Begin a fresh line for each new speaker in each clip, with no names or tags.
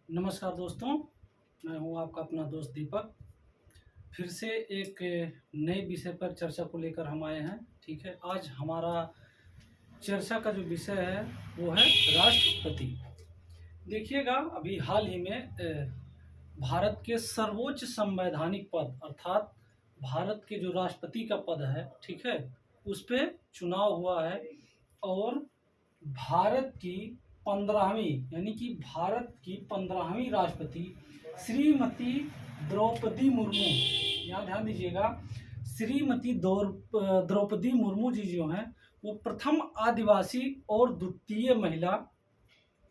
नमस्कार दोस्तों, मैं हूं आपका अपना दोस्त दीपक। फिर से एक नए विषय पर चर्चा को लेकर हम आए हैं। ठीक है, आज हमारा चर्चा का जो विषय है वो है राष्ट्रपति। देखिएगा, अभी हाल ही में भारत के सर्वोच्च संवैधानिक पद अर्थात भारत के जो राष्ट्रपति का पद है, ठीक है, उस पे चुनाव हुआ है। और भारत की 15वीं यानी कि भारत की 15वीं राष्ट्रपति श्रीमती द्रौपदी मुर्मू, यहाँ ध्यान दीजिएगा, श्रीमती द्रौपदी मुर्मू जी जो हैं वो प्रथम आदिवासी और द्वितीय महिला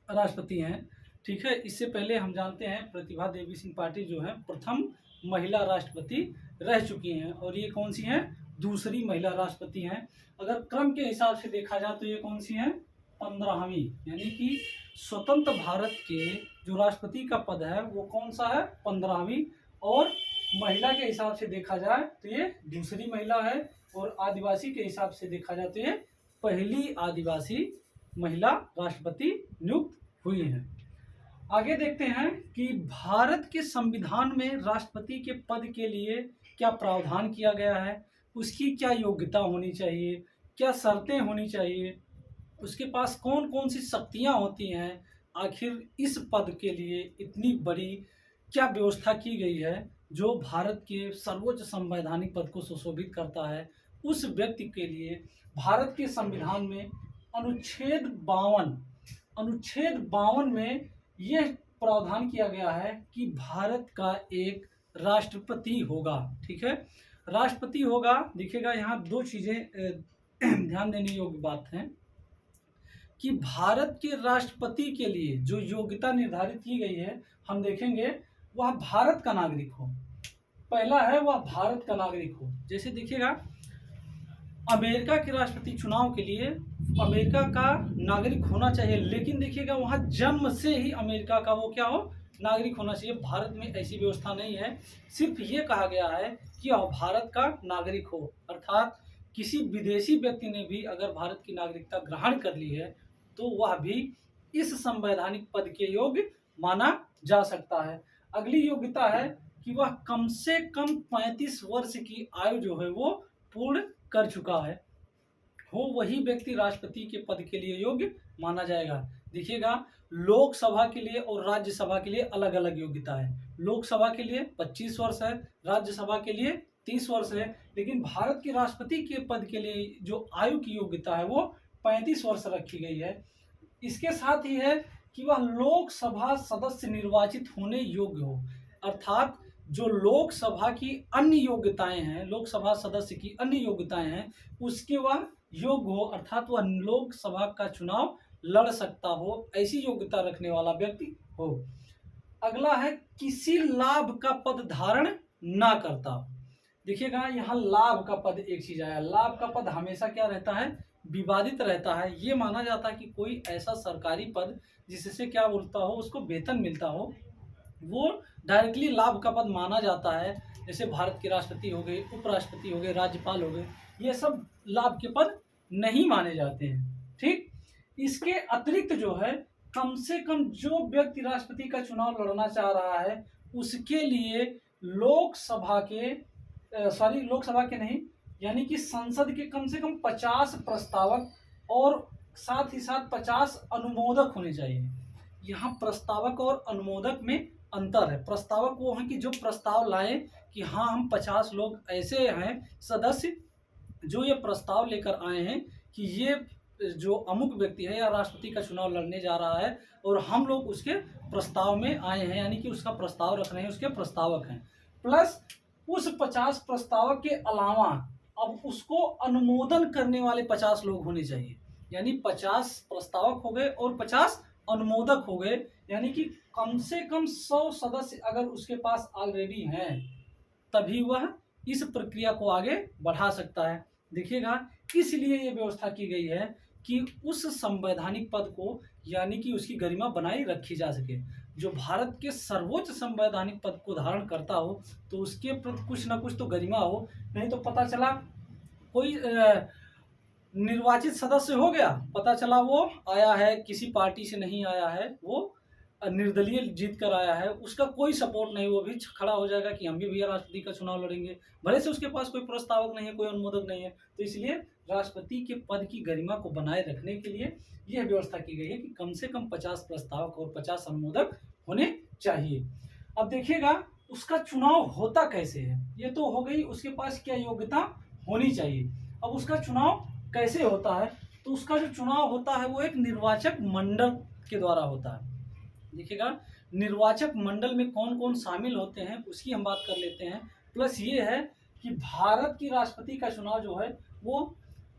राष्ट्रपति हैं। ठीक है, इससे पहले हम जानते हैं प्रतिभा देवी सिंह पाटिल जो है प्रथम महिला राष्ट्रपति रह चुकी हैं, और ये कौन सी हैं? दूसरी महिला राष्ट्रपति हैं। अगर क्रम के हिसाब से देखा जाए तो ये कौन सी हैं? 15वीं, यानी कि स्वतंत्र भारत के जो राष्ट्रपति का पद है वो कौन सा है? 15वीं। और महिला के हिसाब से देखा जाए तो ये दूसरी महिला है, और आदिवासी के हिसाब से देखा जाए तो ये पहली आदिवासी महिला राष्ट्रपति नियुक्त हुई हैं। आगे देखते हैं कि भारत के संविधान में राष्ट्रपति के पद के लिए क्या प्रावधान किया गया है, उसकी क्या योग्यता होनी चाहिए, क्या शर्तें होनी चाहिए, उसके पास कौन कौन सी शक्तियां होती हैं, आखिर इस पद के लिए इतनी बड़ी क्या व्यवस्था की गई है जो भारत के सर्वोच्च संवैधानिक पद को सुशोभित करता है। उस व्यक्ति के लिए भारत के संविधान में अनुच्छेद 52 में यह प्रावधान किया गया है कि भारत का एक राष्ट्रपति होगा। ठीक है, राष्ट्रपति होगा। देखिएगा, यहाँ दो चीजें ध्यान देने योग्य बात है कि भारत के राष्ट्रपति के लिए जो योग्यता निर्धारित की गई है, हम देखेंगे वह भारत का नागरिक हो। पहला है वह भारत का नागरिक हो। जैसे देखिएगा, अमेरिका के राष्ट्रपति चुनाव के लिए अमेरिका का नागरिक होना चाहिए, लेकिन देखिएगा वहाँ जन्म से ही अमेरिका का वो क्या हो? नागरिक होना चाहिए। भारत में ऐसी व्यवस्था नहीं है। सिर्फ ये कहा गया है कि वह भारत का नागरिक हो, अर्थात किसी विदेशी व्यक्ति ने भी अगर भारत की नागरिकता ग्रहण कर ली है तो वह भी इस संवैधानिक पद के योग्य माना जा सकता है। अगली योग्यता है कि वह कम से कम 35 वर्ष की आयु जो है वो पूर्ण कर चुका है, हो वही व्यक्ति राष्ट्रपति के पद के लिए योग्य माना जाएगा। देखिएगा, लोकसभा के लिए और राज्यसभा के लिए अलग अलग योग्यता है। लोकसभा के लिए 25 वर्ष है, राज्यसभा के लिए 30 वर्ष है, लेकिन भारत के राष्ट्रपति के पद के लिए जो आयु की योग्यता है वो 35 वर्ष रखी गई है। इसके साथ ही है कि वह लोकसभा सदस्य निर्वाचित होने योग्य हो, अर्थात जो लोकसभा की अन्य योग्यताएं हैं, लोकसभा सदस्य की अन्य योग्यताएं हैं, उसके वह योग्य हो, अर्थात वह लोकसभा का चुनाव लड़ सकता हो, ऐसी योग्यता रखने वाला व्यक्ति हो। अगला है किसी लाभ का पद धारण ना करता हो। देखिएगा, यहाँ लाभ का पद एक चीज आया। लाभ का पद हमेशा क्या रहता है? विवादित रहता है। ये माना जाता है कि कोई ऐसा सरकारी पद जिससे क्या बोलता हो, उसको वेतन मिलता हो, वो डायरेक्टली लाभ का पद माना जाता है। जैसे भारत के राष्ट्रपति हो गए, उपराष्ट्रपति हो गए, राज्यपाल हो गए, ये सब लाभ के पद नहीं माने जाते हैं। ठीक, इसके अतिरिक्त जो है, कम से कम जो व्यक्ति राष्ट्रपति का चुनाव लड़ना चाह रहा है उसके लिए लोकसभा के नहीं, यानी कि संसद के कम से कम 50 प्रस्तावक और साथ ही साथ 50 अनुमोदक होने चाहिए। यहाँ प्रस्तावक और अनुमोदक में अंतर है। प्रस्तावक वो हैं कि जो प्रस्ताव लाए कि हाँ, हम 50 लोग ऐसे हैं सदस्य जो ये प्रस्ताव लेकर आए हैं कि ये जो अमुक व्यक्ति है या राष्ट्रपति का चुनाव लड़ने जा रहा है और हम लोग उसके प्रस्ताव में आए हैं, यानी कि उसका प्रस्ताव रख रहे हैं, उसके प्रस्तावक हैं। प्लस उस 50 प्रस्तावक के अलावा अब उसको अनुमोदन करने वाले 50 लोग होने चाहिए, यानी 50 प्रस्तावक हो गए और 50 अनुमोदक हो गए, यानी कि कम से कम 100 सदस्य अगर उसके पास ऑलरेडी हैं तभी वह इस प्रक्रिया को आगे बढ़ा सकता है। देखिएगा, इसलिए ये व्यवस्था की गई है कि उस संवैधानिक पद को, यानी कि उसकी गरिमा बनाई रखी जा सके। जो भारत के सर्वोच्च संवैधानिक पद को धारण करता हो तो उसके प्रति कुछ ना कुछ तो गरिमा हो, नहीं तो पता चला कोई निर्वाचित सदस्य हो गया, पता चला वो आया है किसी पार्टी से नहीं आया है, वो निर्दलीय जीत कर आया है, उसका कोई सपोर्ट नहीं, वो भी खड़ा हो जाएगा कि हम भी भैया राष्ट्रपति का चुनाव लड़ेंगे, भले से उसके पास कोई प्रस्तावक नहीं है, कोई अनुमोदक नहीं है। तो इसलिए राष्ट्रपति के पद की गरिमा को बनाए रखने के लिए यह व्यवस्था की गई है कि कम से कम 50 प्रस्तावक और 50 अनुमोदक होने चाहिए। अब देखिएगा उसका चुनाव होता कैसे है, ये तो हो गई उसके पास क्या योग्यता होनी चाहिए। अब उसका चुनाव कैसे होता है, तो उसका जो चुनाव होता है वो एक निर्वाचक मंडल के द्वारा होता है। देखिएगा निर्वाचक मंडल में कौन कौन शामिल होते हैं उसकी हम बात कर लेते हैं। प्लस ये है कि भारत की राष्ट्रपति का चुनाव जो है वो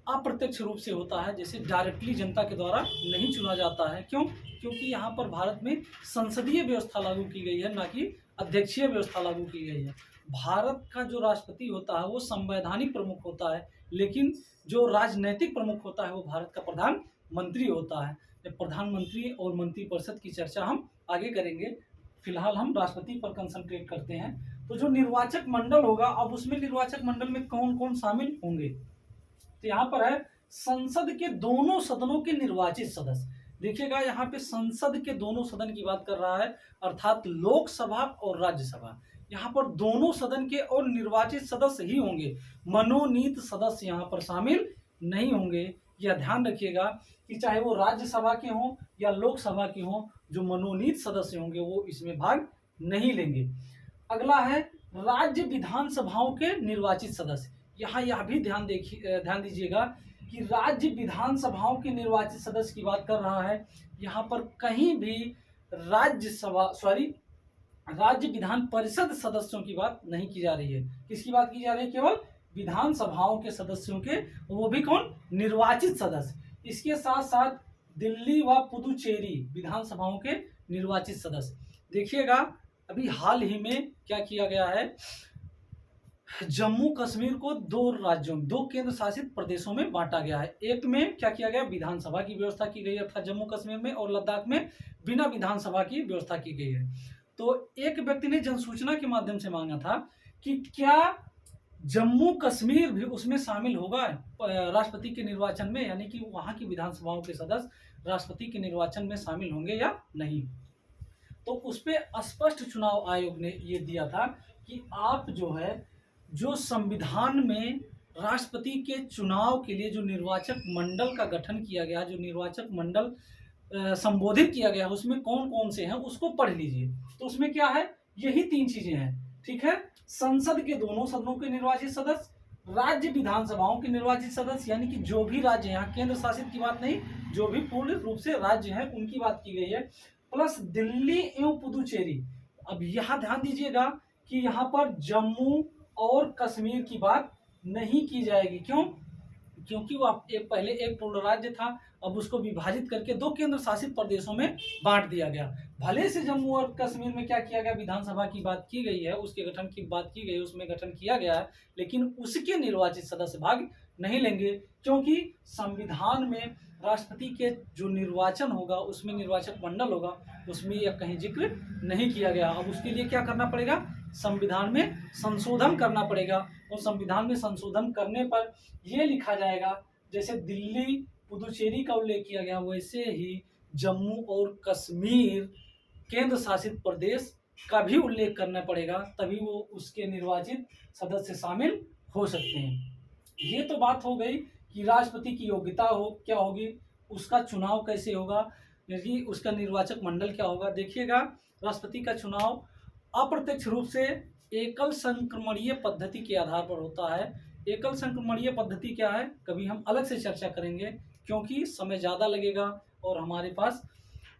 अप्रत्यक्ष रूप से होता है, जैसे डायरेक्टली जनता के द्वारा नहीं चुना जाता है। क्यों? क्योंकि यहाँ पर भारत में संसदीय व्यवस्था लागू की गई है, ना कि अध्यक्षीय व्यवस्था लागू की गई है। भारत का जो राष्ट्रपति होता है वो संवैधानिक प्रमुख होता है, लेकिन जो राजनैतिक प्रमुख होता है वो भारत का प्रधानमंत्री होता है। प्रधानमंत्री और मंत्रिपरिषद की चर्चा हम आगे करेंगे, फिलहाल हम राष्ट्रपति पर कंसंट्रेट करते हैं। तो जो निर्वाचक मंडल होगा, अब उसमें निर्वाचक मंडल में कौन कौन शामिल होंगे, तो यहाँ पर है संसद के दोनों सदनों के निर्वाचित सदस्य। देखिएगा यहाँ पे संसद के दोनों सदन की बात कर रहा है, अर्थात लोकसभा और राज्यसभा। यहाँ पर दोनों सदन के और निर्वाचित सदस्य ही होंगे, मनोनीत सदस्य यहाँ पर शामिल नहीं होंगे। यह ध्यान रखिएगा कि चाहे वो राज्यसभा के हों या लोकसभा के हों, जो मनोनीत सदस्य होंगे वो इसमें भाग नहीं लेंगे। अगला है राज्य विधानसभाओं के निर्वाचित सदस्य। यहाँ यह भी ध्यान दीजिएगा कि राज्य विधानसभाओं के निर्वाचित सदस्य की बात कर रहा है। यहाँ पर कहीं भी राज्य विधान परिषद सदस्यों की बात नहीं की जा रही है। किसकी बात की जा रही है? केवल विधानसभाओं के सदस्यों के, वो भी कौन? निर्वाचित सदस्य। इसके साथ साथ दिल्ली व पुदुचेरी विधानसभाओं के निर्वाचित सदस्य। देखिएगा अभी हाल ही में क्या किया गया है, जम्मू कश्मीर को दो राज्यों, दो केंद्र शासित प्रदेशों में बांटा गया है। एक में क्या किया गया, विधानसभा की व्यवस्था की गई है अर्थात जम्मू कश्मीर में, और लद्दाख में बिना विधानसभा की व्यवस्था की गई है। तो एक व्यक्ति ने जनसूचना के माध्यम से मांगा था कि क्या जम्मू कश्मीर भी उसमें शामिल होगा राष्ट्रपति के निर्वाचन में, यानी कि वहां की विधानसभाओं के सदस्य राष्ट्रपति के निर्वाचन में शामिल होंगे या नहीं। तो उस पर स्पष्ट चुनाव आयोग ने ये दिया था कि आप जो है, जो संविधान में राष्ट्रपति के चुनाव के लिए जो निर्वाचक मंडल का गठन किया गया, जो निर्वाचक मंडल संबोधित किया गया, उसमें कौन कौन से हैं उसको पढ़ लीजिए। तो उसमें क्या है, यही 3 चीजें हैं, ठीक है। संसद के दोनों सदनों के निर्वाचित सदस्य, राज्य विधानसभाओं के निर्वाचित सदस्य, यानी कि जो भी राज्य, यहाँ केंद्र शासित की बात नहीं, जो भी पूर्ण रूप से राज्य हैं उनकी बात की गई है, प्लस दिल्ली एवं पुदुचेरी। अब यहाँ ध्यान दीजिएगा कि यहाँ पर जम्मू और कश्मीर की बात नहीं की जाएगी। क्यों? क्योंकि वो पहले एक पूर्ण राज्य था, अब उसको विभाजित करके 2 केंद्र शासित प्रदेशों में बांट दिया गया। भले से जम्मू और कश्मीर में क्या किया गया, विधानसभा की बात की गई है, उसके गठन की बात की गई, उसमें गठन किया गया है, लेकिन उसके निर्वाचित सदस्य भाग नहीं लेंगे, क्योंकि संविधान में राष्ट्रपति के जो निर्वाचन होगा उसमें निर्वाचक मंडल होगा, उसमें यह कहीं जिक्र नहीं किया गया। अब उसके लिए क्या करना पड़ेगा, संविधान में संशोधन करना पड़ेगा, और संविधान में संशोधन करने पर यह लिखा जाएगा, जैसे दिल्ली पुदुचेरी का उल्लेख किया गया वैसे ही जम्मू और कश्मीर केंद्र शासित प्रदेश का भी उल्लेख करना पड़ेगा, तभी वो उसके निर्वाचित सदस्य शामिल हो सकते हैं। ये तो बात हो गई कि राष्ट्रपति की योग्यता क्या होगी, उसका चुनाव कैसे होगा, यदि उसका निर्वाचक मंडल क्या होगा। देखिएगा राष्ट्रपति का चुनाव अप्रत्यक्ष रूप से एकल संक्रमणीय पद्धति के आधार पर होता है। एकल संक्रमणीय पद्धति क्या है, कभी हम अलग से चर्चा करेंगे, क्योंकि समय ज़्यादा लगेगा और हमारे पास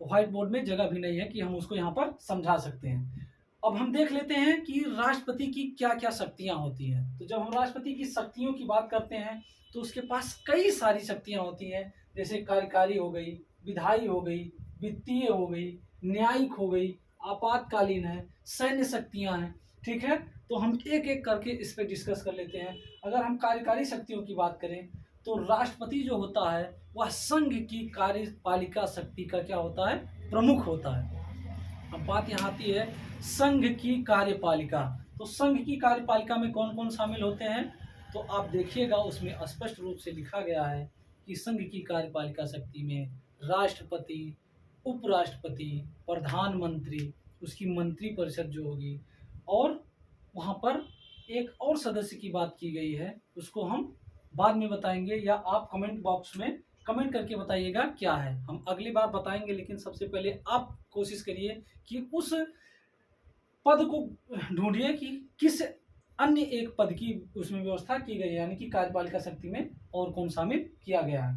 व्हाइट बोर्ड में जगह भी नहीं है कि हम उसको यहाँ पर समझा सकते हैं। अब हम देख लेते हैं कि राष्ट्रपति की क्या क्या शक्तियाँ होती हैं। तो जब हम राष्ट्रपति की शक्तियों की बात करते हैं तो उसके पास कई सारी शक्तियाँ होती हैं, जैसे कार्यकारी हो गई, विधायी हो गई, वित्तीय हो गई, न्यायिक हो गई, आपातकालीन है, सैन्य शक्तियाँ हैं, ठीक है। तो हम एक एक करके इस पर डिस्कस कर लेते हैं। अगर हम कार्यकारी शक्तियों की बात करें तो राष्ट्रपति जो होता है वह संघ की कार्यपालिका शक्ति का क्या होता है, प्रमुख होता है। अब बात यहाँ आती है संघ की कार्यपालिका। तो संघ की कार्यपालिका में कौन कौन शामिल होते हैं, तो आप देखिएगा उसमें स्पष्ट रूप से लिखा गया है कि संघ की कार्यपालिका शक्ति में राष्ट्रपति, उपराष्ट्रपति, प्रधानमंत्री, उसकी मंत्रिपरिषद जो होगी, और वहाँ पर एक और सदस्य की बात की गई है, उसको हम बाद में बताएंगे, या आप कमेंट बॉक्स में कमेंट करके बताइएगा क्या है। हम अगली बार बताएंगे, लेकिन सबसे पहले आप कोशिश करिए कि उस पद को ढूंढिए कि किस अन्य एक पद की उसमें व्यवस्था की गई है, यानी कि कार्यपालिका शक्ति में और कौन शामिल किया गया है।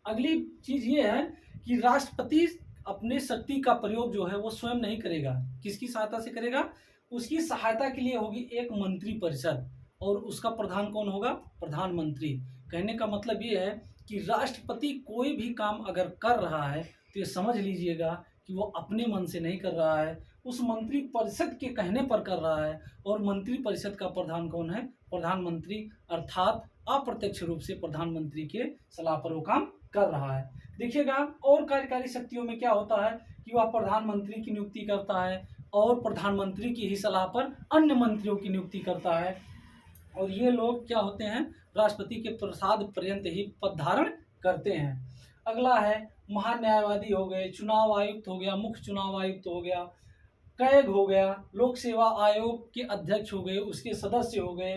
अगली चीज ये है कि राष्ट्रपति अपने शक्ति का प्रयोग जो है वो स्वयं नहीं करेगा, किसकी सहायता से करेगा? उसकी सहायता के लिए होगी एक मंत्रिपरिषद, और उसका प्रधान कौन होगा? प्रधानमंत्री। कहने का मतलब ये है कि राष्ट्रपति कोई भी काम अगर कर रहा है तो ये समझ लीजिएगा कि वो अपने मन से नहीं कर रहा है, उस मंत्रिपरिषद के कहने पर कर रहा है। और मंत्रिपरिषद का प्रधान कौन है? प्रधानमंत्री, अर्थात अप्रत्यक्ष रूप से प्रधानमंत्री के सलाह पर वो काम कर रहा है। देखिएगा, और कार्यकारी शक्तियों में क्या होता है कि वह प्रधानमंत्री की नियुक्ति करता है, और प्रधानमंत्री की ही सलाह पर अन्य मंत्रियों की नियुक्ति करता है, और ये लोग क्या होते हैं? राष्ट्रपति के प्रसाद पर्यंत ही पद धारण करते हैं। अगला है महान्यायवादी हो गए, चुनाव आयुक्त हो गया, मुख्य चुनाव आयुक्त हो गया, कैग हो गया, लोक सेवा आयोग के अध्यक्ष हो गए, उसके सदस्य हो गए,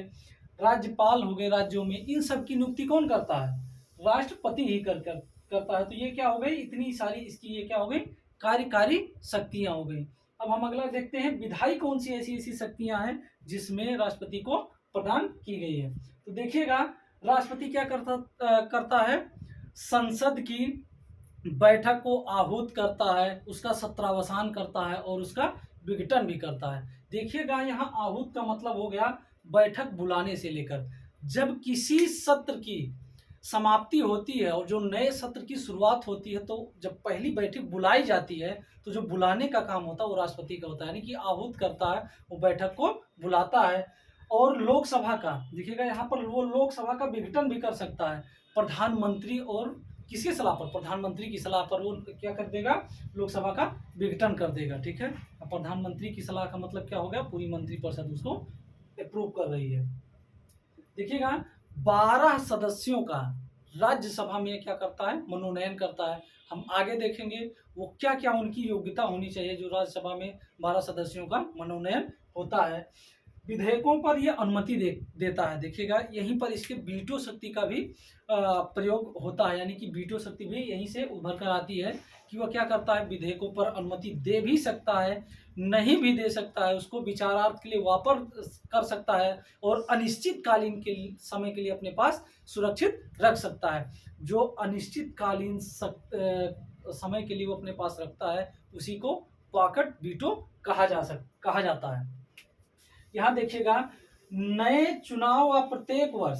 राज्यपाल हो गए राज्यों में। इन सब की नियुक्ति कौन करता है? राष्ट्रपति ही करता है। तो ये क्या हो गई? इतनी सारी इसकी ये क्या हो गई? कार्यकारी शक्तियां हो गई। अब हम अगला देखते हैं, विधायी कौन सी ऐसी ऐसी शक्तियां हैं जिसमें राष्ट्रपति को प्रदान की गई है। तो देखिएगा, राष्ट्रपति क्या करता है? संसद की बैठक को आहूत करता है, उसका सत्रावसान करता है, और उसका विघटन भी करता है। देखिएगा, यहाँ आहूत का मतलब हो गया बैठक बुलाने से लेकर, जब किसी सत्र की समाप्ति होती है और जो नए सत्र की शुरुआत होती है, तो जब पहली बैठक बुलाई जाती है तो जो बुलाने का काम होता है वो राष्ट्रपति का होता है, यानी कि आहूत करता है, वो बैठक को बुलाता है। और लोकसभा का देखिएगा, यहाँ पर वो लोकसभा का विघटन भी कर सकता है, प्रधानमंत्री और किसकी सलाह पर? प्रधानमंत्री की सलाह पर वो क्या कर देगा? लोकसभा का विघटन कर देगा। ठीक है, प्रधानमंत्री की सलाह का मतलब क्या हो गया? पूरी मंत्रिपरिषद उसको अप्रूव कर रही है। देखिएगा, 12 सदस्यों का राज्यसभा में क्या करता है? मनोनयन करता है। हम आगे देखेंगे वो क्या क्या उनकी योग्यता होनी चाहिए जो राज्यसभा में 12 सदस्यों का मनोनयन होता है। विधेयकों पर यह अनुमति देता है। देखिएगा, यहीं पर इसके वीटो शक्ति का भी प्रयोग होता है, यानी कि वीटो शक्ति भी यहीं से उभर कर आती है कि वह क्या करता है? विधेयकों पर अनुमति दे भी सकता है, नहीं भी दे सकता है, उसको विचारार्थ के लिए वापस कर सकता है, और अनिश्चितकालीन के समय के लिए अपने पास सुरक्षित रख सकता है। जो अनिश्चितकालीन समय के लिए वो अपने पास रखता है उसी को पॉकेट वीटो कहा जाता है। यहाँ देखिएगा, नए चुनाव व प्रत्येक वर्ष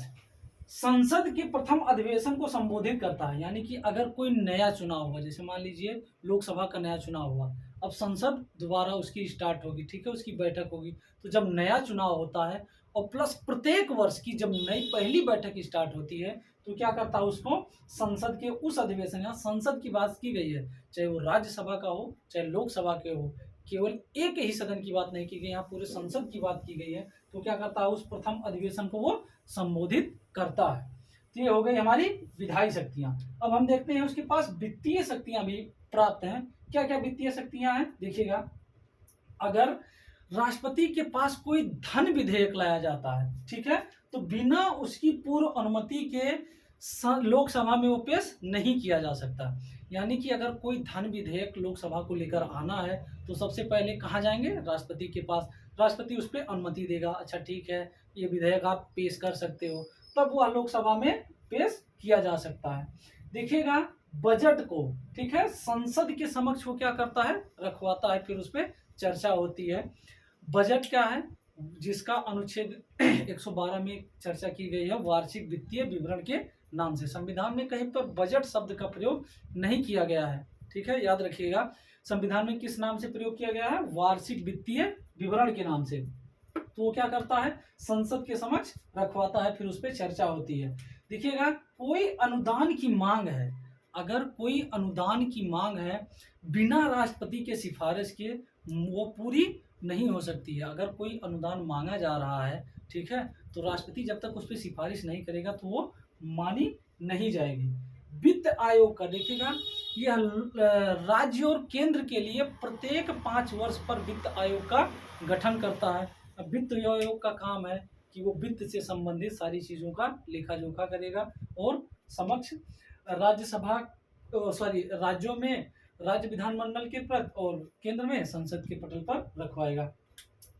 संसद के प्रथम अधिवेशन को संबोधित करता है, यानी कि अगर कोई नया चुनाव हुआ, जैसे मान लीजिए लोकसभा का नया चुनाव हुआ, अब संसद दोबारा उसकी स्टार्ट होगी, ठीक है, उसकी बैठक होगी, तो जब नया चुनाव होता है और प्लस प्रत्येक वर्ष की जब नई पहली बैठक स्टार्ट होती है, तो क्या करता है? उसको संसद के उस अधिवेशन, यहाँ संसद की बात की गई है, चाहे वो राज्यसभा का हो चाहे लोकसभा के हो, केवल एक ही सदन की बात नहीं की गई, यहाँ पूरे संसद की बात की गई है। तो क्या करता है? उस प्रथम अधिवेशन को वो संबोधित करता है। तो ये हो गई हमारी विधायी शक्तियां। अब हम देखते हैं उसके पास वित्तीय शक्तियां भी प्राप्त हैं। क्या क्या वित्तीय शक्तियां हैं? देखिएगा, अगर राष्ट्रपति के पास कोई धन विधेयक लाया जाता है, ठीक है, तो बिना उसकी पूर्व अनुमति के लोकसभा में वो पेश नहीं किया जा सकता। यानी कि अगर कोई धन विधेयक लोकसभा को लेकर आना है तो सबसे पहले कहाँ जाएंगे? राष्ट्रपति के पास। राष्ट्रपति उस पर अनुमति देगा, अच्छा ठीक है ये विधेयक आप पेश कर सकते हो, तब वह लोकसभा में पेश किया जा सकता है। देखिएगा, बजट को, ठीक है, संसद के समक्ष वो क्या करता है? रखवाता है, फिर उस पर चर्चा होती है। बजट क्या है? जिसका अनुच्छेद 112 में चर्चा की गई है, वार्षिक वित्तीय विवरण के नाम से। संविधान में कहीं पर बजट शब्द का प्रयोग नहीं किया गया है, ठीक है, याद रखिएगा। संविधान में किस नाम से प्रयोग किया गया है? वार्षिक वित्तीय विवरण के नाम से। तो वो क्या करता है? संसद के समक्ष रखवाता है, फिर उस पर चर्चा होती है। देखिएगा, कोई अनुदान की मांग है, अगर कोई अनुदान की मांग है बिना राष्ट्रपति के सिफारिश के वो पूरी नहीं हो सकती है। अगर कोई अनुदान मांगा जा रहा है, ठीक है, तो राष्ट्रपति जब तक उस पर सिफारिश नहीं करेगा तो वो मानी नहीं जाएगी। वित्त आयोग का देखिएगा, यह राज्य और केंद्र के लिए प्रत्येक 5 वर्ष पर वित्त आयोग का गठन करता है। अब वित्त आयोग का काम है कि वो वित्त से संबंधित सारी चीज़ों का लेखा जोखा करेगा और समक्ष राज्यसभा सॉरी राज्यों में राज्य विधानमंडल के पद और केंद्र में संसद के पटल पर रखवाएगा।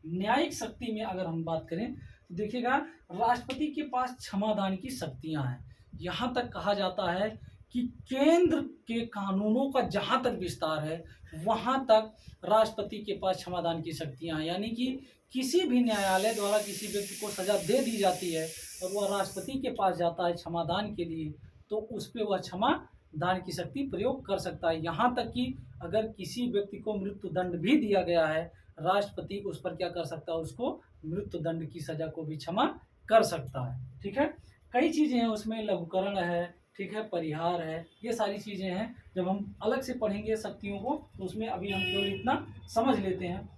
न्यायिक शक्ति में अगर हम बात करें तो देखिएगा, राष्ट्रपति के पास क्षमादान की शक्तियां हैं। यहाँ तक कहा जाता है कि केंद्र के कानूनों का जहाँ तक विस्तार है वहाँ तक राष्ट्रपति के पास क्षमादान की शक्तियां हैं। यानी कि किसी भी न्यायालय द्वारा किसी व्यक्ति को सजा दे दी जाती है और वह राष्ट्रपति के पास जाता है क्षमादान के लिए, तो उस पर वह क्षमा दान की शक्ति प्रयोग कर सकता है। यहाँ तक कि अगर किसी व्यक्ति को मृत्यु दंड भी दिया गया है, राष्ट्रपति उस पर क्या कर सकता है, उसको मृत्यु दंड की सजा को भी क्षमा कर सकता है। ठीक है, कई चीज़ें हैं उसमें, लघुकरण है, ठीक है, परिहार है, ये सारी चीज़ें हैं। जब हम अलग से पढ़ेंगे शक्तियों को तो उसमें अभी हम केवल इतना समझ लेते हैं।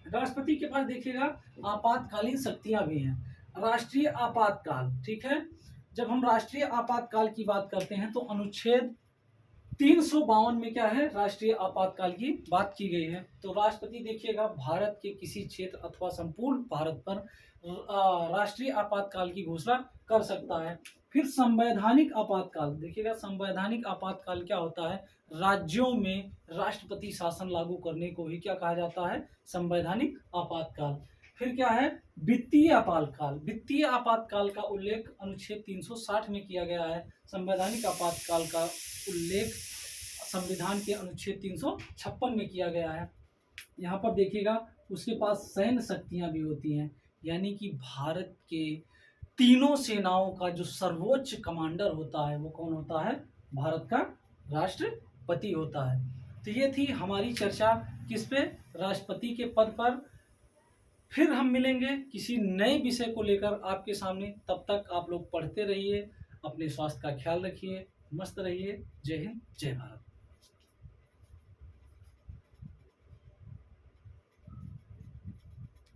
राष्ट्रपति के पास देखिएगा आपातकालीन शक्तियां भी हैं। राष्ट्रीय आपातकाल, ठीक है, जब हम राष्ट्रीय आपातकाल की बात करते हैं तो अनुच्छेद 352 में क्या है, राष्ट्रीय आपातकाल की बात की गई है। तो राष्ट्रपति देखिएगा भारत के किसी क्षेत्र अथवा संपूर्ण भारत पर राष्ट्रीय आपातकाल की घोषणा कर सकता है। फिर संवैधानिक आपातकाल देखिएगा, संवैधानिक आपातकाल क्या होता है, राज्यों में राष्ट्रपति शासन लागू करने को ही क्या कहा जाता है, संवैधानिक आपातकाल। फिर क्या है, वित्तीय आपातकाल। वित्तीय आपातकाल का उल्लेख अनुच्छेद 360 में किया गया है। संवैधानिक आपातकाल का उल्लेख संविधान के अनुच्छेद 356 में किया गया है। यहाँ पर देखिएगा उसके पास सैन्य शक्तियाँ भी होती हैं, यानी कि भारत के तीनों सेनाओं का जो सर्वोच्च कमांडर होता है वो कौन होता है, भारत का राष्ट्रपति होता है। तो ये थी हमारी चर्चा किस पे, राष्ट्रपति के पद पर। फिर हम मिलेंगे किसी नए विषय को लेकर आपके सामने। तब तक आप लोग पढ़ते रहिए, अपने स्वास्थ्य का ख्याल रखिए, मस्त रहिए। जय हिंद, जय भारत।